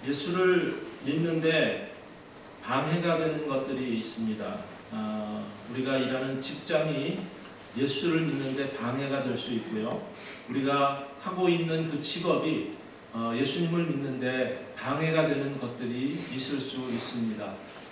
예수를 믿는데 방해가 되는 것들이 있습니다. 우리가 일하는 직장이 예수를 믿는데 방해가 될 수 있고요. 우리가 하고 있는 그 직업이 예수님을 믿는데 방해가 되는 것들이 있을 수 있습니다.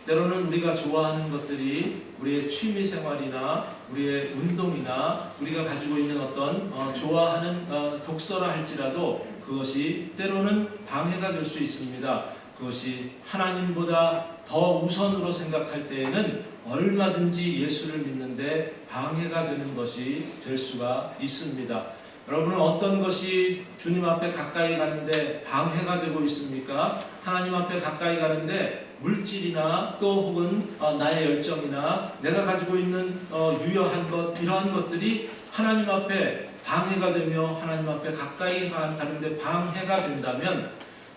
때로는 우리가 좋아하는 것들이 우리의 취미 생활이나 우리의 운동이나 우리가 가지고 있는 어떤 좋아하는 독서라 할지라도 그것이 때로는 방해가 될 수 있습니다. 그것이 하나님보다 더 우선으로 생각할 때에는 얼마든지 예수를 믿는데 방해가 되는 것이 될 수가 있습니다. 여러분은 어떤 것이 주님 앞에 가까이 가는데 방해가 되고 있습니까? 하나님 앞에 가까이 가는데 물질이나 또 혹은 나의 열정이나 내가 가지고 있는 유효한 것, 이러한 것들이 하나님 앞에 방해가 되며 하나님 앞에 가까이 가는데 방해가 된다면,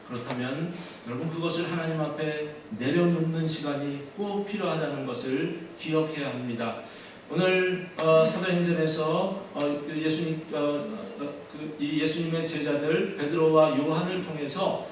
그렇다면 여러분 그것을 하나님 앞에 내려놓는 시간이 꼭 필요하다는 것을 기억해야 합니다. 오늘 사도행전에서 예수님의 제자들 베드로와 요한을 통해서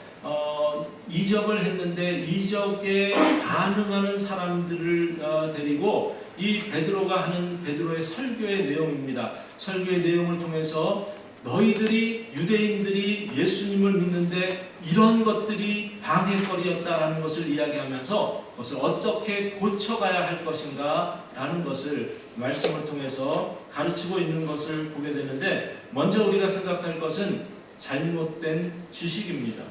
이적을 했는데 이적에 반응하는 사람들을 데리고 이 베드로가 하는 베드로의 설교의 내용입니다. 설교의 내용을 통해서 너희들이 유대인들이 예수님을 믿는데 이런 것들이 방해거리였다라는 것을 이야기하면서 그것을 어떻게 고쳐가야 할 것인가 라는 것을 말씀을 통해서 가르치고 있는 것을 보게 되는데, 먼저 우리가 생각할 것은 잘못된 지식입니다.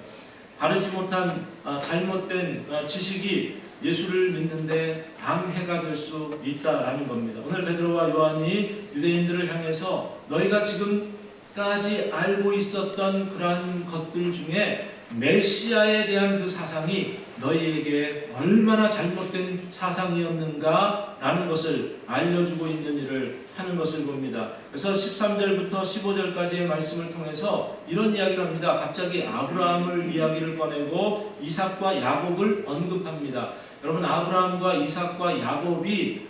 바르지 못한 잘못된 지식이 예수를 믿는데 방해가 될 수 있다라는 겁니다. 오늘 베드로와 요한이 유대인들을 향해서 너희가 지금까지 알고 있었던 그러한 것들 중에 메시아에 대한 그 사상이 너희에게 얼마나 잘못된 사상이었는가 라는 것을 알려주고 있는 일을 하는 것을 봅니다. 그래서 13절부터 15절까지의 말씀을 통해서 이런 이야기를 합니다. 갑자기 아브라함을 이야기를 꺼내고 이삭과 야곱을 언급합니다. 여러분, 아브라함과 이삭과 야곱이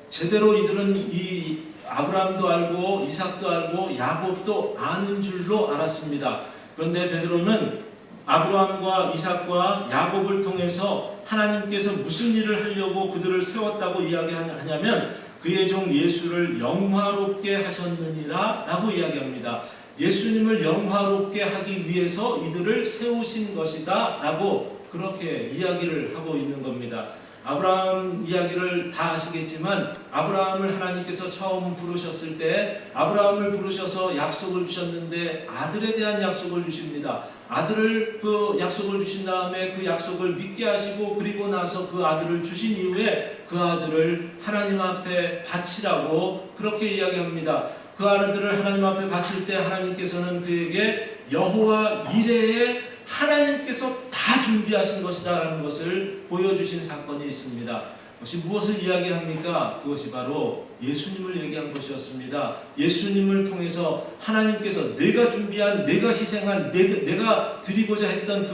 제대로 이들은 이 아브라함도 알고 이삭도 알고 야곱도 아는 줄로 알았습니다. 그런데 베드로는 아브라함과 이삭과 야곱을 통해서 하나님께서 무슨 일을 하려고 그들을 세웠다고 이야기하냐면 그의 종 예수를 영화롭게 하셨느니라 라고 이야기합니다. 예수님을 영화롭게 하기 위해서 이들을 세우신 것이다 라고 그렇게 이야기를 하고 있는 겁니다. 아브라함 이야기를 다 아시겠지만 아브라함을 하나님께서 처음 부르셨을 때 아브라함을 부르셔서 약속을 주셨는데 아들에 대한 약속을 주십니다. 아들을 그 약속을 주신 다음에 그 약속을 믿게 하시고 그리고 나서 그 아들을 주신 이후에 그 아들을 하나님 앞에 바치라고 그렇게 이야기합니다. 그 아들을 하나님 앞에 바칠 때 하나님께서는 그에게 여호와 이레의 하나님께서 다 준비하신 것이다 라는 것을 보여주신 사건이 있습니다. 그것이 무엇을 이야기합니까? 그것이 바로 예수님을 얘기한 것이었습니다. 예수님을 통해서 하나님께서 내가 준비한, 내가 희생한, 내가 드리고자 했던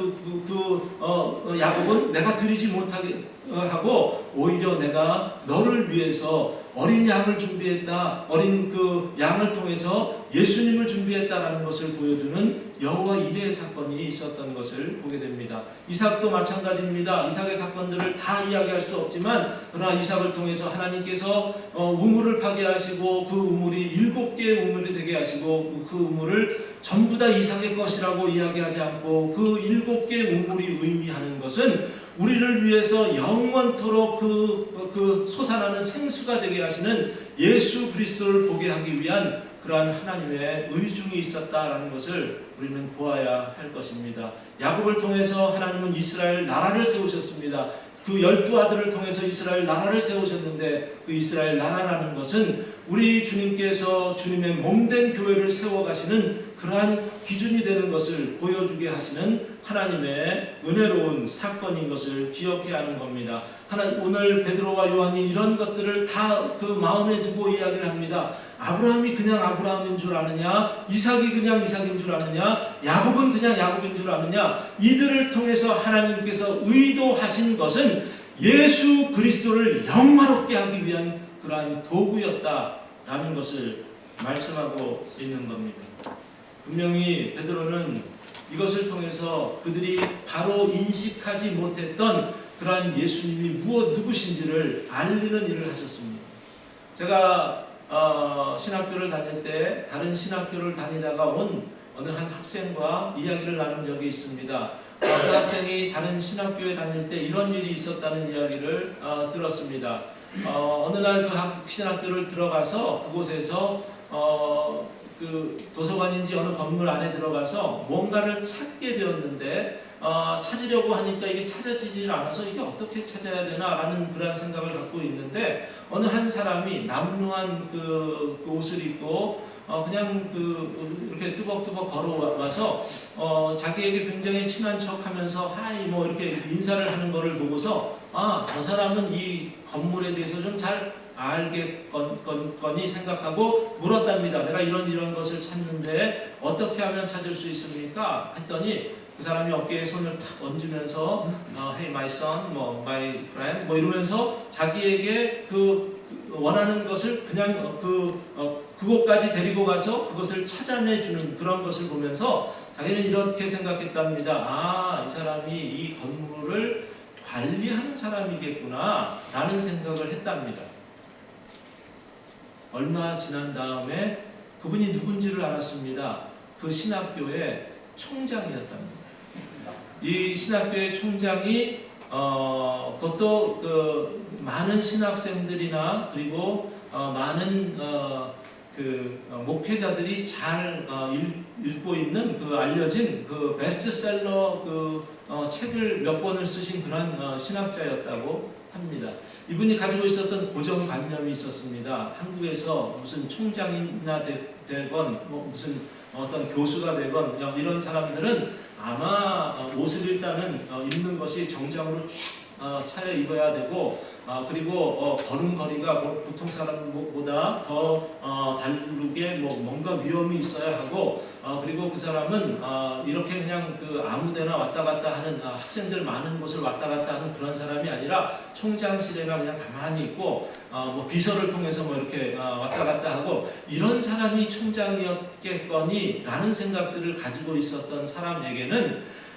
야곱은 내가 드리지 못하게 하고 오히려 내가 너를 위해서 어린 양을 준비했다. 어린 그 양을 통해서 예수님을 준비했다라는 것을 보여주는 여호와 이레의 사건이 있었던 것을 보게 됩니다. 이삭도 마찬가지입니다. 이삭의 사건들을 다 이야기할 수 없지만 그러나 이삭을 통해서 하나님께서 우물을 파게 하시고 그 우물이 7개의 우물이 되게 하시고 그 우물을 전부 다 이삭의 것이라고 이야기하지 않고 그 7개의 우물이 의미하는 것은 우리를 위해서 영원토록 그 솟아나는 생수가 되게 하시는 예수 그리스도를 보게 하기 위한 그러한 하나님의 의중이 있었다라는 것을 우리는 보아야 할 것입니다. 야곱을 통해서 하나님은 이스라엘 나라를 세우셨습니다. 그 12아들을 통해서 이스라엘 나라를 세우셨는데 그 이스라엘 나라라는 것은 우리 주님께서 주님의 몸된 교회를 세워가시는 그러한 기준이 되는 것을 보여주게 하시는 하나님의 은혜로운 사건인 것을 기억해야 하는 겁니다. 오늘 베드로와 요한이 이런 것들을 다 그 마음에 두고 이야기를 합니다. 아브라함이 그냥 아브라함인 줄 아느냐, 이삭이 그냥 이삭인 줄 아느냐, 야곱은 그냥 야곱인 줄 아느냐, 이들을 통해서 하나님께서 의도하신 것은 예수 그리스도를 영화롭게 하기 위한 그러한 도구였다라는 것을 말씀하고 있는 겁니다. 분명히 베드로는 이것을 통해서 그들이 바로 인식하지 못했던 그러한 예수님이 누구신지를 알리는 일을 하셨습니다. 제가 신학교를 다닐 때 다른 신학교를 다니다가 온 어느 한 학생과 이야기를 나눈 적이 있습니다. 그 학생이 다른 신학교에 다닐 때 이런 일이 있었다는 이야기를 들었습니다. 어느 날 그 신학교를 들어가서 그곳에서 그 도서관인지 어느 건물 안에 들어가서 뭔가를 찾게 되었는데 찾으려고 하니까 이게 찾아지질 않아서 이게 어떻게 찾아야 되나라는 그런 생각을 갖고 있는데 어느 한 사람이 남루한 그 옷을 입고 그냥 이렇게 뚜벅뚜벅 걸어와서 자기에게 굉장히 친한 척하면서 하이 뭐 이렇게 인사를 하는 거를 보고서 저 사람은 이 건물에 대해서 좀 잘 알겠거니 생각하고 물었답니다. 내가 이런 것을 찾는데 어떻게 하면 찾을 수 있습니까? 했더니 그 사람이 어깨에 손을 탁 얹으면서 Hey my son, 뭐 my friend, 뭐 이러면서 자기에게 그 원하는 것을 그냥 그곳까지 데리고 가서 그것을 찾아내주는 그런 것을 보면서 자기는 이렇게 생각했답니다. 이 사람이 이 건물을 관리하는 사람이겠구나 라는 생각을 했답니다. 얼마 지난 다음에 그분이 누군지를 알았습니다. 그 신학교의 총장이었답니다. 이 신학교의 총장이 그것도 그 많은 신학생들이나 그리고 많은 목회자들이 잘 읽고 있는 그 알려진 그 베스트셀러 책을 몇 권을 쓰신 그런 신학자였다고 합니다. 이분이 가지고 있었던 고정관념이 있었습니다. 한국에서 무슨 총장이나 되건 뭐 무슨 어떤 교수가 되건 이런 사람들은 아마 옷을 일단은 입는 것이 정장으로 쫙 차려 입어야 되고 그리고 걸음걸이가 보통 사람보다 더 다르게 뭔가 위험이 있어야 하고 그리고 그 사람은 이렇게 그냥 아무데나 왔다 갔다 하는 학생들 많은 곳을 왔다 갔다 하는 그런 사람이 아니라 총장실에나 그냥 가만히 있고 비서를 통해서 이렇게 왔다 갔다 하고 이런 사람이 총장이었겠거니 라는 생각들을 가지고 있었던 사람에게는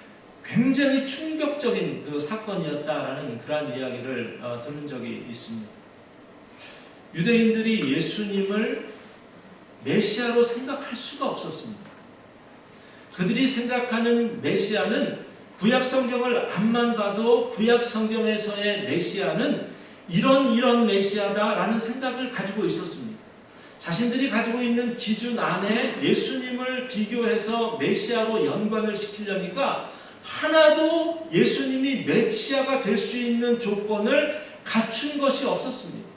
굉장히 충격적인 그 사건이었다라는 그런 이야기를 들은 적이 있습니다. 유대인들이 예수님을 메시아로 생각할 수가 없었습니다. 그들이 생각하는 메시아는 구약 성경을 앞만 봐도 구약 성경에서의 메시아는 이런 메시아다라는 생각을 가지고 있었습니다. 자신들이 가지고 있는 기준 안에 예수님을 비교해서 메시아로 연관을 시키려니까 하나도 예수님이 메시아가 될 수 있는 조건을 갖춘 것이 없었습니다.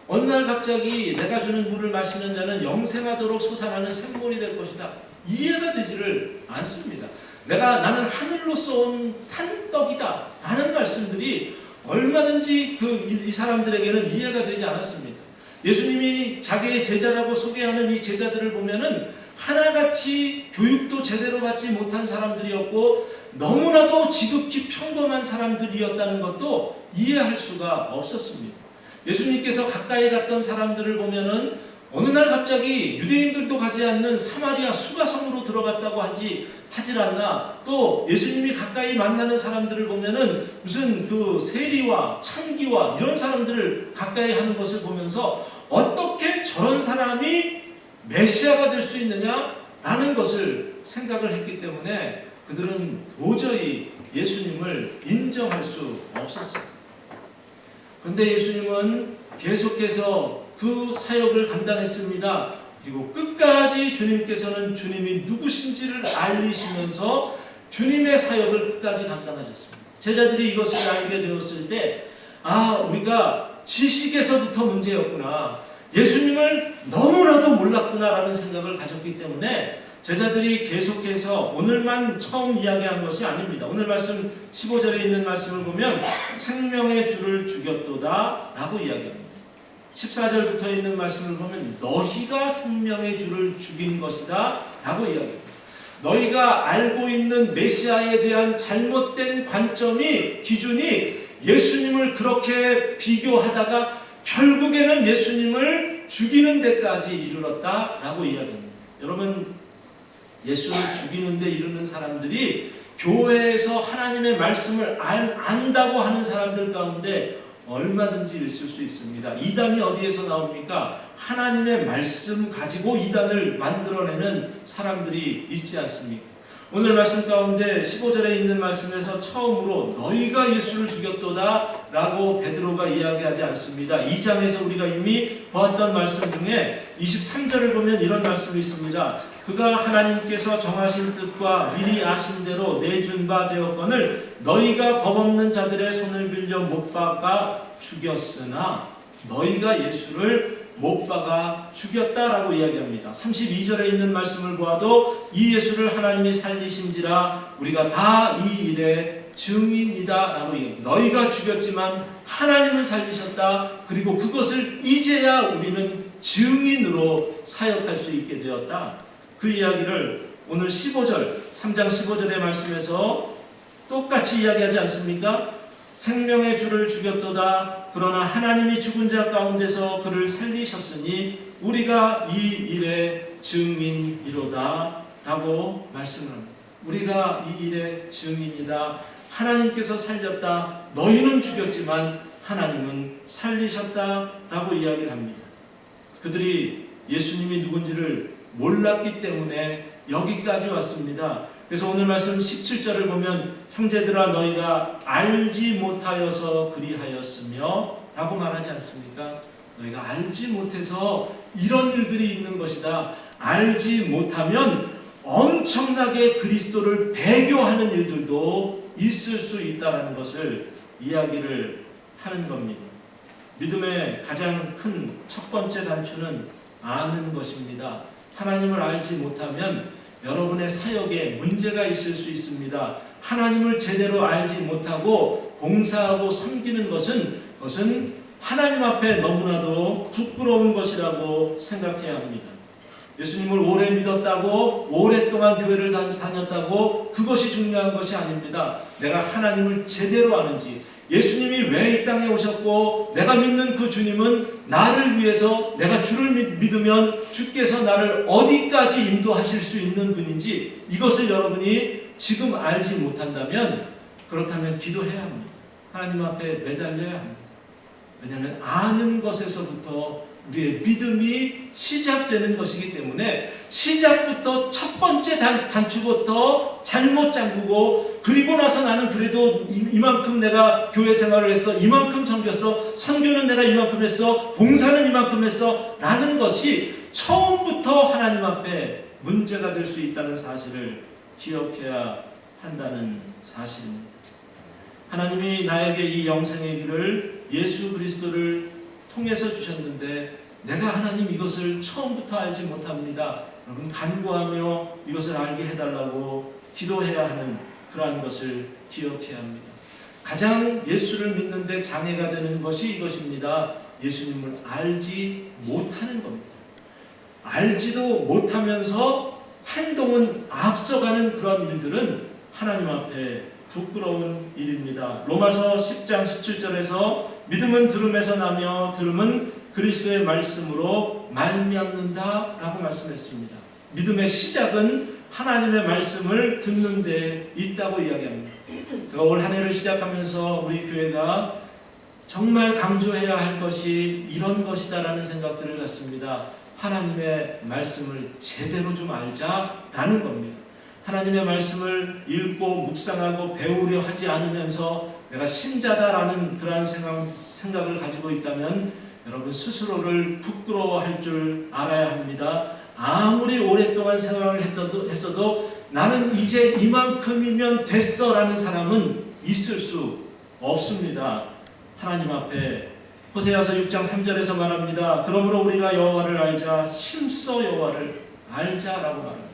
어느 날 갑자기 내가 주는 물을 마시는 자는 영생하도록 솟아나는 샘물이 될 것이다. 이해가 되지를 않습니다. 나는 하늘로서 온 산떡이다 라는 말씀들이 얼마든지 이 사람들에게는 이해가 되지 않았습니다. 예수님이 자기의 제자라고 소개하는 이 제자들을 보면은 하나같이 교육도 제대로 받지 못한 사람들이었고 너무나도 지극히 평범한 사람들이었다는 것도 이해할 수가 없었습니다. 예수님께서 가까이 갔던 사람들을 보면은 어느 날 갑자기 유대인들도 가지 않는 사마리아 수가성으로 들어갔다고 하질 않나. 또 예수님이 가까이 만나는 사람들을 보면은 무슨 세리와 창기와 이런 사람들을 가까이 하는 것을 보면서 어떻게 저런 사람이 메시아가 될 수 있느냐라는 것을 생각을 했기 때문에 그들은 도저히 예수님을 인정할 수 없었어요. 그런데 예수님은 계속해서 그 사역을 감당했습니다. 그리고 끝까지 주님께서는 주님이 누구신지를 알리시면서 주님의 사역을 끝까지 감당하셨습니다. 제자들이 이것을 알게 되었을 때 우리가 지식에서부터 문제였구나. 예수님을 너무나도 몰랐구나라는 생각을 가졌기 때문에 제자들이 계속해서 오늘만 처음 이야기한 것이 아닙니다. 오늘 말씀 15절에 있는 말씀을 보면 생명의 주를 죽였도다 라고 이야기합니다. 14절부터 있는 말씀을 보면 너희가 생명의 주를 죽인 것이다 라고 이야기합니다. 너희가 알고 있는 메시아에 대한 잘못된 기준이 예수님을 그렇게 비교하다가 결국에는 예수님을 죽이는 데까지 이르렀다 라고 이야기합니다. 여러분, 예수를 죽이는 데 이르는 사람들이 교회에서 하나님의 말씀을 안다고 하는 사람들 가운데 얼마든지 있을 수 있습니다. 이단이 어디에서 나옵니까? 하나님의 말씀 가지고 이단을 만들어내는 사람들이 있지 않습니까? 오늘 말씀 가운데 15절에 있는 말씀에서 처음으로 너희가 예수를 죽였도다 라고 베드로가 이야기하지 않습니다. 2장에서 우리가 이미 보았던 말씀 중에 23절을 보면 이런 말씀이 있습니다. 그가 하나님께서 정하신 뜻과 미리 아신 대로 내준 바 되었거늘 너희가 법없는 자들의 손을 빌려 못 박아 죽였으나 너희가 예수를 못 박아 죽였다라고 이야기합니다. 32절에 있는 말씀을 보아도 이 예수를 하나님이 살리신지라 우리가 다 이 일의 증인이다 라고 얘기합니다. 너희가 죽였지만 하나님은 살리셨다. 그리고 그것을 이제야 우리는 증인으로 사역할 수 있게 되었다. 그 이야기를 오늘 15절 3장 15절의 말씀에서 똑같이 이야기하지 않습니까? 생명의 주를 죽였도다. 그러나 하나님이 죽은 자 가운데서 그를 살리셨으니 우리가 이 일의 증인이로다 라고 말씀합니다. 우리가 이 일의 증인이다. 하나님께서 살렸다. 너희는 죽였지만 하나님은 살리셨다 라고 이야기를 합니다. 그들이 예수님이 누군지를 몰랐기 때문에 여기까지 왔습니다. 그래서 오늘 말씀 17절을 보면 형제들아 너희가 알지 못하여서 그리하였으며 라고 말하지 않습니까? 너희가 알지 못해서 이런 일들이 있는 것이다. 알지 못하면 엄청나게 그리스도를 배교하는 일들도 있을 수 있다는 것을 이야기를 하는 겁니다. 믿음의 가장 큰 첫 번째 단추는 아는 것입니다. 하나님을 알지 못하면 여러분의 사역에 문제가 있을 수 있습니다. 하나님을 제대로 알지 못하고 봉사하고 섬기는 것은 하나님 앞에 너무나도 부끄러운 것이라고 생각해야 합니다. 예수님을 오래 믿었다고 오랫동안 교회를 다녔다고 그것이 중요한 것이 아닙니다. 내가 하나님을 제대로 아는지, 예수님이 왜 이 땅에 오셨고 내가 믿는 그 주님은 나를 위해서 내가 주를 믿으면 주께서 나를 어디까지 인도하실 수 있는 분인지 이것을 여러분이 지금 알지 못한다면 그렇다면 기도해야 합니다. 하나님 앞에 매달려야 합니다. 왜냐하면 아는 것에서부터 우리의 믿음이 시작되는 것이기 때문에 시작부터 첫 번째 단추부터 잘못 잠그고 그리고 나서 나는 그래도 이만큼 내가 교회 생활을 했어, 이만큼 섬겼어, 선교는 내가 이만큼 했어, 봉사는 이만큼 했어 라는 것이 처음부터 하나님 앞에 문제가 될 수 있다는 사실을 기억해야 한다는 사실입니다. 하나님이 나에게 이 영생의 길을 예수 그리스도를 통해서 주셨는데 내가 하나님 이것을 처음부터 알지 못합니다. 여러분 간구하며 이것을 알게 해달라고 기도해야 하는 그러한 것을 기억해야 합니다. 가장 예수를 믿는데 장애가 되는 것이 이것입니다. 예수님을 알지 못하는 겁니다. 알지도 못하면서 행동은 앞서가는 그런 일들은 하나님 앞에 부끄러운 일입니다. 로마서 10장 17절에서 믿음은 들음에서 나며 들음은 그리스도의 말씀으로 말미암는다 라고 말씀했습니다. 믿음의 시작은 하나님의 말씀을 듣는 데 있다고 이야기합니다. 제가 올 한 해를 시작하면서 우리 교회가 정말 강조해야 할 것이 이런 것이다라는 생각들을 갖습니다. 하나님의 말씀을 제대로 좀 알자라는 겁니다. 하나님의 말씀을 읽고 묵상하고 배우려 하지 않으면서 내가 신자다라는 그러한 생각을 가지고 있다면 여러분 스스로를 부끄러워할 줄 알아야 합니다. 아무리 오랫동안 생활을 했어도 나는 이제 이만큼이면 됐어 라는 사람은 있을 수 없습니다. 하나님 앞에 호세아서 6장 3절에서 말합니다. 그러므로 우리가 여호와를 알자, 힘써 여호와를 알자라고 말합니다.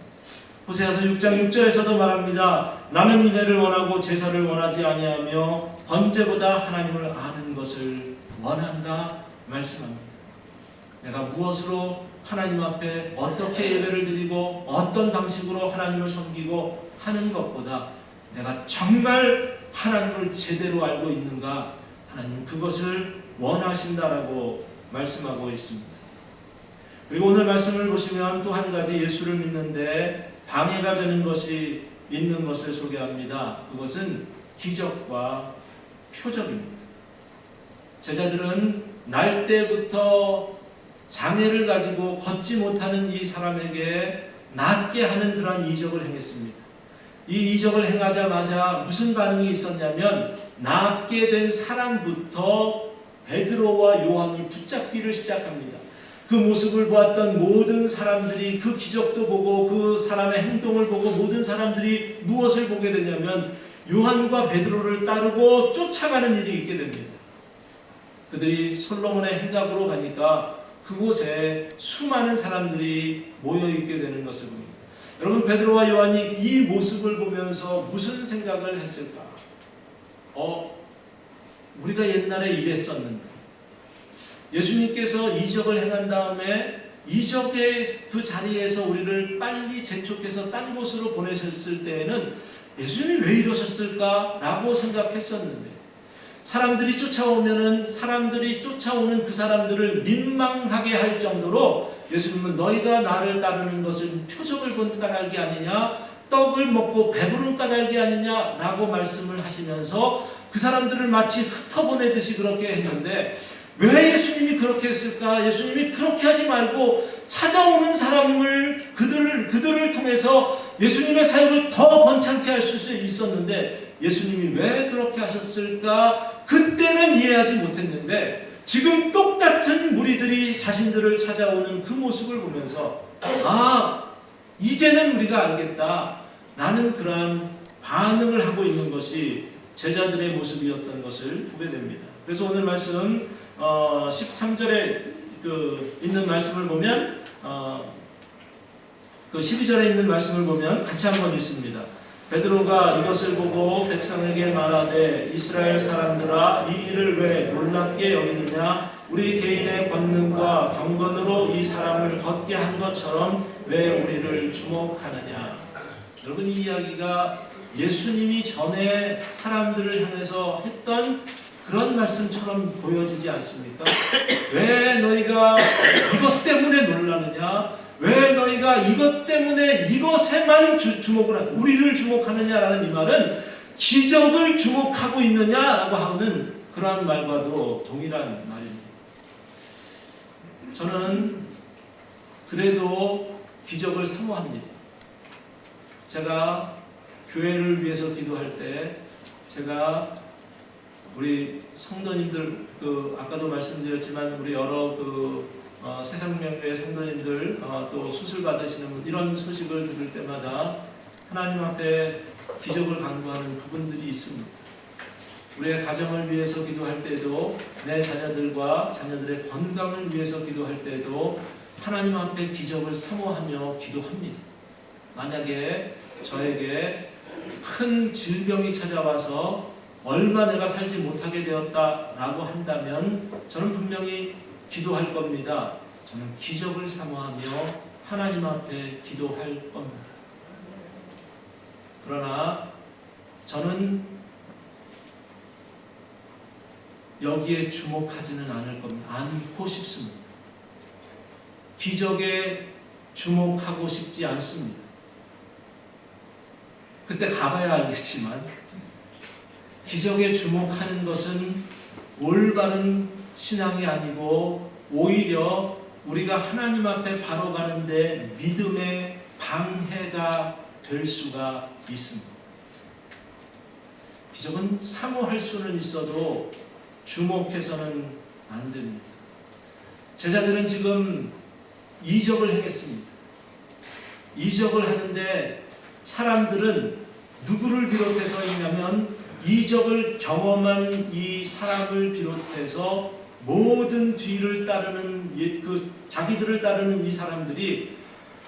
호세아서 6장 6절에서도 말합니다. 나는 인애를 원하고 제사를 원하지 아니하며 번제보다 하나님을 아는 것을 원한다 말씀합니다. 내가 무엇으로 하나님 앞에 어떻게 예배를 드리고 어떤 방식으로 하나님을 섬기고 하는 것보다 내가 정말 하나님을 제대로 알고 있는가, 하나님은 그것을 원하신다라고 말씀하고 있습니다. 그리고 오늘 말씀을 보시면 또 한 가지 예수를 믿는데 방해가 되는 것이 있는 것을 소개합니다. 그것은 기적과 표적입니다. 제자들은 날 때부터 장애를 가지고 걷지 못하는 이 사람에게 낫게 하는 그런 이적을 행했습니다. 이 이적을 행하자마자 무슨 반응이 있었냐면 낫게 된 사람부터 베드로와 요한을 붙잡기를 시작합니다. 그 모습을 보았던 모든 사람들이 그 기적도 보고 그 사람의 행동을 보고 모든 사람들이 무엇을 보게 되냐면 요한과 베드로를 따르고 쫓아가는 일이 있게 됩니다. 그들이 솔로몬의 행각으로 가니까 그곳에 수많은 사람들이 모여있게 되는 것을 봅니다. 여러분, 베드로와 요한이 이 모습을 보면서 무슨 생각을 했을까? 우리가 옛날에 이랬었는데 예수님께서 이적을 행한 다음에 이적의 그 자리에서 우리를 빨리 재촉해서 딴 곳으로 보내셨을 때에는 예수님이 왜 이러셨을까? 라고 생각했었는데 사람들이 쫓아오면은 사람들이 쫓아오는 그 사람들을 민망하게 할 정도로 예수님은 너희가 나를 따르는 것은 표적을 본 까닭이 아니냐, 떡을 먹고 배부른 까닭이 아니냐 라고 말씀을 하시면서 그 사람들을 마치 흩어보내듯이 그렇게 했는데 왜 예수님이 그렇게 했을까? 예수님이 그렇게 하지 말고 찾아오는 사람을 그들을 통해서 예수님의 사역을 더 번창케 할 수 있었는데 예수님이 왜 그렇게 하셨을까? 그때는 이해하지 못했는데 지금 똑같은 무리들이 자신들을 찾아오는 그 모습을 보면서 이제는 우리가 알겠다. 나는 그러한 반응을 하고 있는 것이 제자들의 모습이었던 것을 보게 됩니다. 그래서 오늘 말씀 13절에 있는 말씀을 보면 그 12절에 있는 말씀을 보면 같이 한번 읽습니다. 베드로가 이것을 보고 백성에게 말하되 이스라엘 사람들아 이 일을 왜 놀랍게 여기느냐 우리 개인의 권능과 경건으로 이 사람을 걷게 한 것처럼 왜 우리를 주목하느냐. 여러분, 이 이야기가 예수님이 전에 사람들을 향해서 했던 그런 말씀처럼 보여지지 않습니까? 왜 너희가 이것 때문에 놀라느냐? 왜 너희가 이것 때문에 이것에만 우리를 주목하느냐라는 이 말은 기적을 주목하고 있느냐라고 하는 그러한 말과도 동일한 말입니다. 저는 그래도 기적을 사모합니다. 제가 교회를 위해서 기도할 때 제가 우리 성도님들 아까도 말씀드렸지만 우리 여러 새생명교회 성도님들 또 수술 받으시는 이런 소식을 들을 때마다 하나님 앞에 기적을 간구하는 부분들이 있습니다. 우리의 가정을 위해서 기도할 때도 내 자녀들과 자녀들의 건강을 위해서 기도할 때도 하나님 앞에 기적을 사모하며 기도합니다. 만약에 저에게 큰 질병이 찾아와서 얼마 내가 살지 못하게 되었다라고 한다면 저는 분명히 기도할 겁니다. 저는 기적을 사모하며 하나님 앞에 기도할 겁니다. 그러나 저는 여기에 주목하지는 않을 겁니다. 않고 싶습니다. 기적에 주목하고 싶지 않습니다. 그때 가봐야 알겠지만 기적에 주목하는 것은 올바른 신앙이 아니고 오히려 우리가 하나님 앞에 바로 가는데 믿음의 방해가 될 수가 있습니다. 기적은 사모할 수는 있어도 주목해서는 안 됩니다. 제자들은 지금 이적을 행했습니다. 이적을 하는데 사람들은 누구를 비롯해서 있냐면 이적을 경험한 이 사람을 비롯해서 모든 뒤를 따르는 자기들을 따르는 이 사람들이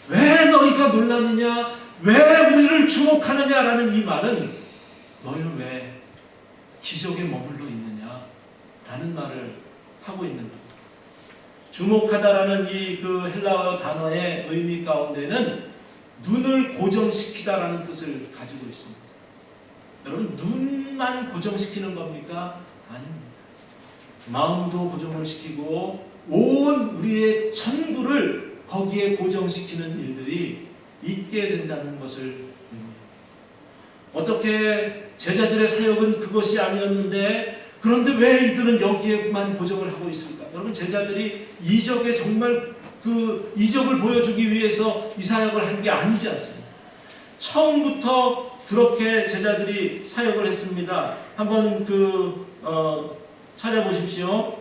왜 너희가 놀라느냐, 왜 우리를 주목하느냐라는 이 말은 너희는 왜 기적에 머물러 있느냐라는 말을 하고 있는 겁니다. 주목하다라는 이 헬라어 단어의 의미 가운데는 눈을 고정시키다라는 뜻을 가지고 있습니다. 여러분, 눈만 고정시키는 겁니까? 아닙니다. 마음도 고정을 시키고 온 우리의 전부를 거기에 고정시키는 일들이 잊게 된다는 것을. 어떻게 제자들의 사역은 그것이 아니었는데 그런데 왜 이들은 여기에만 고정을 하고 있을까? 여러분, 제자들이 이적에 정말 그 이적을 보여주기 위해서 이 사역을 한 게 아니지 않습니까? 처음부터 그렇게 제자들이 사역을 했습니다. 한번 찾아보십시오.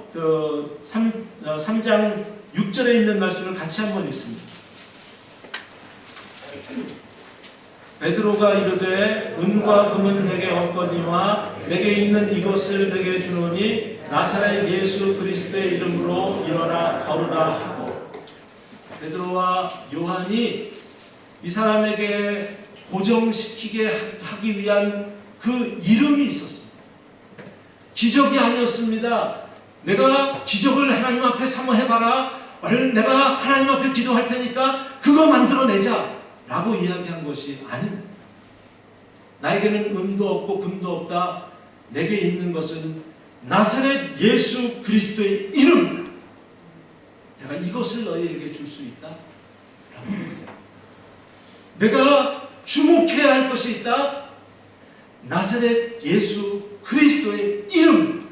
3장 6절에 있는 말씀을 같이 한번 읽습니다. 베드로가 이르되 은과 금은 내게 없거니와 내게 있는 이것을 내게 주노니 나사렛 예수 그리스도의 이름으로 일어나 걸으라 하고, 베드로와 요한이 이 사람에게 고정시키게 하기 위한 그 이름이 있었습니다. 기적이 아니었습니다. 내가 기적을 하나님 앞에 사모해봐라. 내가 하나님 앞에 기도할 테니까 그거 만들어내자 라고 이야기한 것이 아닙니다. 나에게는 은도 없고 금도 없다. 내게 있는 것은 나사렛 예수 그리스도의 이름이다. 내가 이것을 너희에게 줄 수 있다 라고 이야기합니다. 내가 주목해야 할 것이 있다. 나사렛 예수 그리스도의 이름입니다.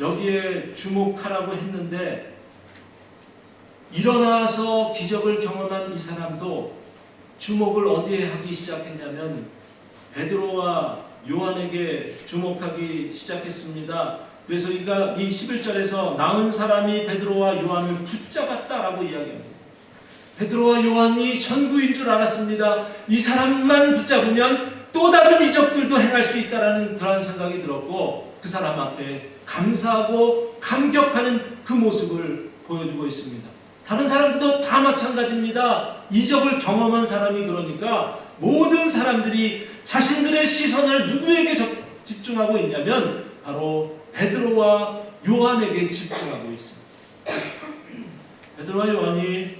여기에 주목하라고 했는데 일어나서 기적을 경험한 이 사람도 주목을 어디에 하기 시작했냐면 베드로와 요한에게 주목하기 시작했습니다. 그래서 이 11절에서 나은 사람이 베드로와 요한을 붙잡았다라고 이야기합니다. 베드로와 요한이 전부인 줄 알았습니다. 이 사람만 붙잡으면 또 다른 이적들도 행할 수 있다라는 그런 생각이 들었고, 그 사람 앞에 감사하고 감격하는 그 모습을 보여주고 있습니다. 다른 사람들도 다 마찬가지입니다. 이적을 경험한 사람이 그러니까 모든 사람들이 자신들의 시선을 누구에게 집중하고 있냐면 바로 베드로와 요한에게 집중하고 있습니다. 베드로와 요한이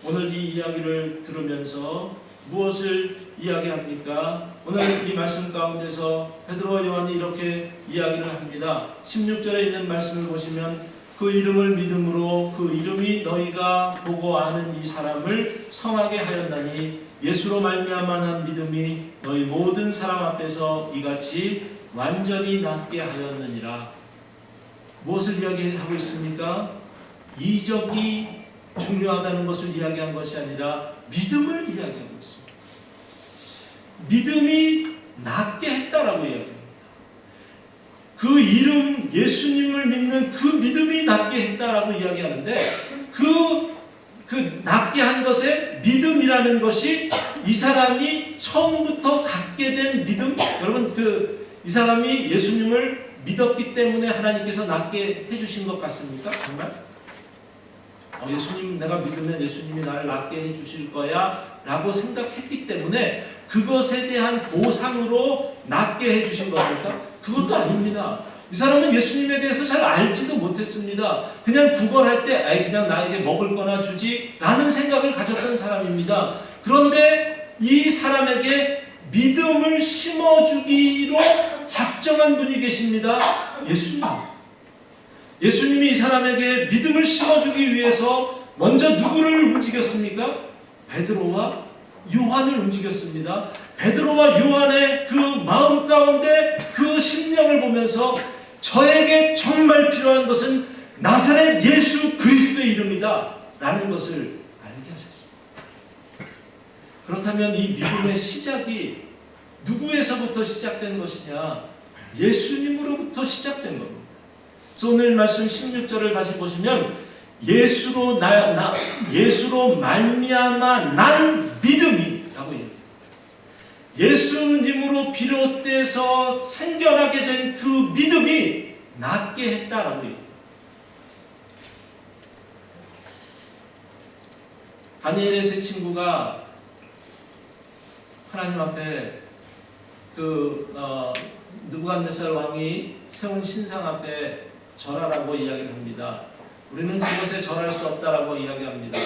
오늘 이 이야기를 들으면서 무엇을 이야기합니까? 오늘 이 말씀 가운데서 베드로와 요한이 이렇게 이야기를 합니다. 16절에 있는 말씀을 보시면 그 이름을 믿음으로 그 이름이 너희가 보고 아는 이 사람을 성하게 하였나니 예수로 말미암아 난 믿음이 너희 모든 사람 앞에서 이같이 완전히 낫게 하였느니라. 무엇을 이야기하고 있습니까? 이적이 중요하다는 것을 이야기한 것이 아니라 믿음을 이야기하고 있습니다. 믿음이 낫게 했다라고 이야기합니다. 그 이름 예수님을 믿는 그 믿음이 낫게 했다라고 이야기하는데 그 낫게 한 것에 믿음이라는 것이 이 사람이 처음부터 갖게 된 믿음. 여러분, 이 사람이 예수님을 믿었기 때문에 하나님께서 낫게 해주신 것 같습니까? 정말? 예수님 내가 믿으면 예수님이 나를 낫게 해주실 거야 라고 생각했기 때문에 그것에 대한 보상으로 낫게 해주신 겁니까? 그것도 아닙니다. 이 사람은 예수님에 대해서 잘 알지도 못했습니다. 그냥 구걸할 때 그냥 나에게 먹을 거나 주지 라는 생각을 가졌던 사람입니다. 그런데 이 사람에게 믿음을 심어주기로 작정한 분이 계십니다. 예수님. 예수님이 이 사람에게 믿음을 심어주기 위해서 먼저 누구를 움직였습니까? 베드로와 요한을 움직였습니다. 베드로와 요한의 그 마음 가운데 그 심령을 보면서 저에게 정말 필요한 것은 나사렛 예수 그리스도의 이름이다 라는 것을 알게 하셨습니다. 그렇다면 이 믿음의 시작이 누구에서부터 시작된 것이냐? 예수님으로부터 시작된 겁니다. 그래서 오늘 말씀 16절을 다시 보시면 예수로 말미암아 난 믿음이 라고 얘기해요. 예수님으로 비롯돼서 생겨나게 된 그 믿음이 낫게 했다라고 얘기해요. 다니엘의 세 친구가 하나님 앞에 느부갓네살 왕이 세운 신상 앞에 절하라고 이야기를 합니다. 우리는 그것에 절할 수 없다라고 이야기합니다.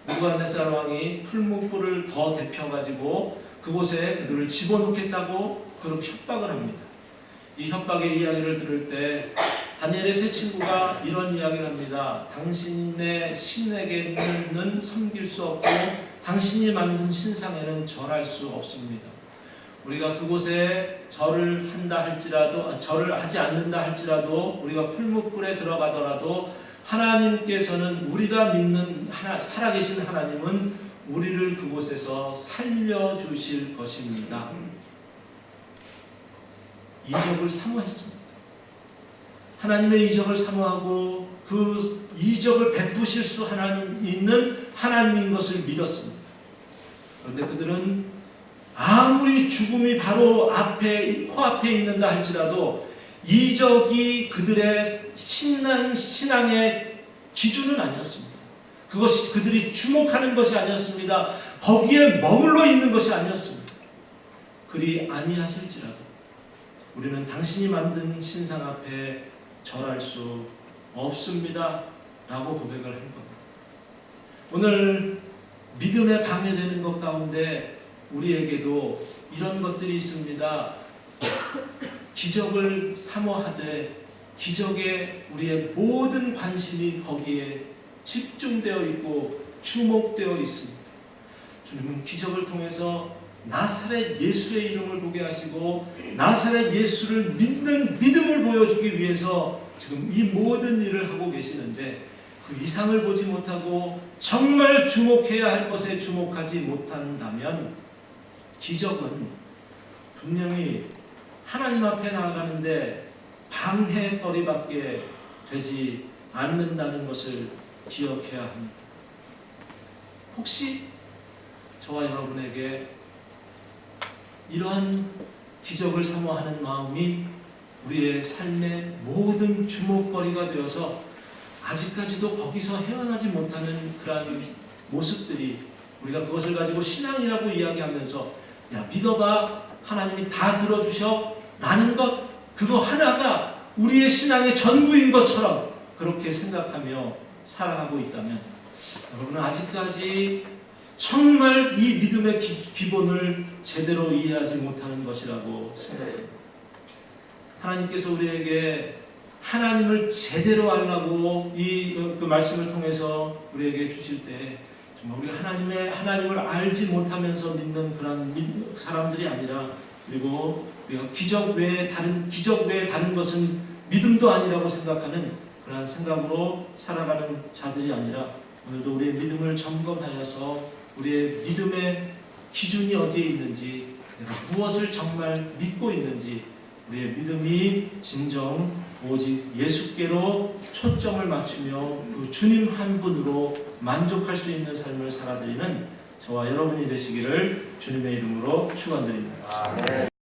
느부갓네살 왕이 풀무불을 더 데펴가지고 그곳에 그들을 집어넣겠다고 그렇게 협박을 합니다. 이 협박의 이야기를 들을 때 다니엘의 세 친구가 이런 이야기를 합니다. 당신의 신에게는 섬길 수 없고 당신이 만든 신상에는 절할 수 없습니다. 우리가 그곳에 절을 한다 할지라도, 절을 하지 않는다 할지라도, 우리가 풀무불에 들어가더라도 하나님께서는, 우리가 믿는 살아계신 하나님은 우리를 그곳에서 살려주실 것입니다. 이적을 사모했습니다. 하나님의 이적을 사모하고 그 이적을 베푸실 수 있는 하나님인 것을 믿었습니다. 그런데 그들은 아무리 죽음이 바로 코앞에 있는다 할지라도 이적이 그들의 신앙의 기준은 아니었습니다. 그것이 그들이 주목하는 것이 아니었습니다. 거기에 머물러 있는 것이 아니었습니다. 그리 아니하실지라도 우리는 당신이 만든 신상 앞에 절할 수 없습니다 라고 고백을 한 겁니다. 오늘 믿음에 방해되는 것 가운데 우리에게도 이런 것들이 있습니다. 기적을 사모하되 기적에 우리의 모든 관심이 거기에 집중되어 있고 주목되어 있습니다. 주님은 기적을 통해서 나사렛 예수의 이름을 보게 하시고 나사렛 예수를 믿는 믿음을 보여주기 위해서 지금 이 모든 일을 하고 계시는데, 그 이상을 보지 못하고 정말 주목해야 할 것에 주목하지 못한다면 기적은 분명히 하나님 앞에 나아가는데 방해거리밖에 되지 않는다는 것을 기억해야 합니다. 혹시 저와 여러분에게 이러한 기적을 사모하는 마음이 우리의 삶의 모든 주목거리가 되어서 아직까지도 거기서 헤어나지 못하는 그러한 모습들이, 우리가 그것을 가지고 신앙이라고 이야기하면서 야 믿어봐 하나님이 다 들어주셔 라는 것, 그거 하나가 우리의 신앙의 전부인 것처럼 그렇게 생각하며 살아가고 있다면 여러분은 아직까지 정말 이 믿음의 기본을 제대로 이해하지 못하는 것이라고 생각합니다. 하나님께서 우리에게 하나님을 제대로 알라고 그 말씀을 통해서 우리에게 주실 때 정말 우리가 하나님을 알지 못하면서 믿는 그런 사람들이 아니라, 그리고 우리가 기적 외에 다른 것은 믿음도 아니라고 생각하는 그런 생각으로 살아가는 자들이 아니라, 오늘도 우리의 믿음을 점검하여서 우리의 믿음의 기준이 어디에 있는지, 내가 무엇을 정말 믿고 있는지, 우리의 믿음이 진정 오직 예수께로 초점을 맞추며 그 주님 한 분으로 만족할 수 있는 삶을 살아드리는 저와 여러분이 되시기를 주님의 이름으로 축원드립니다.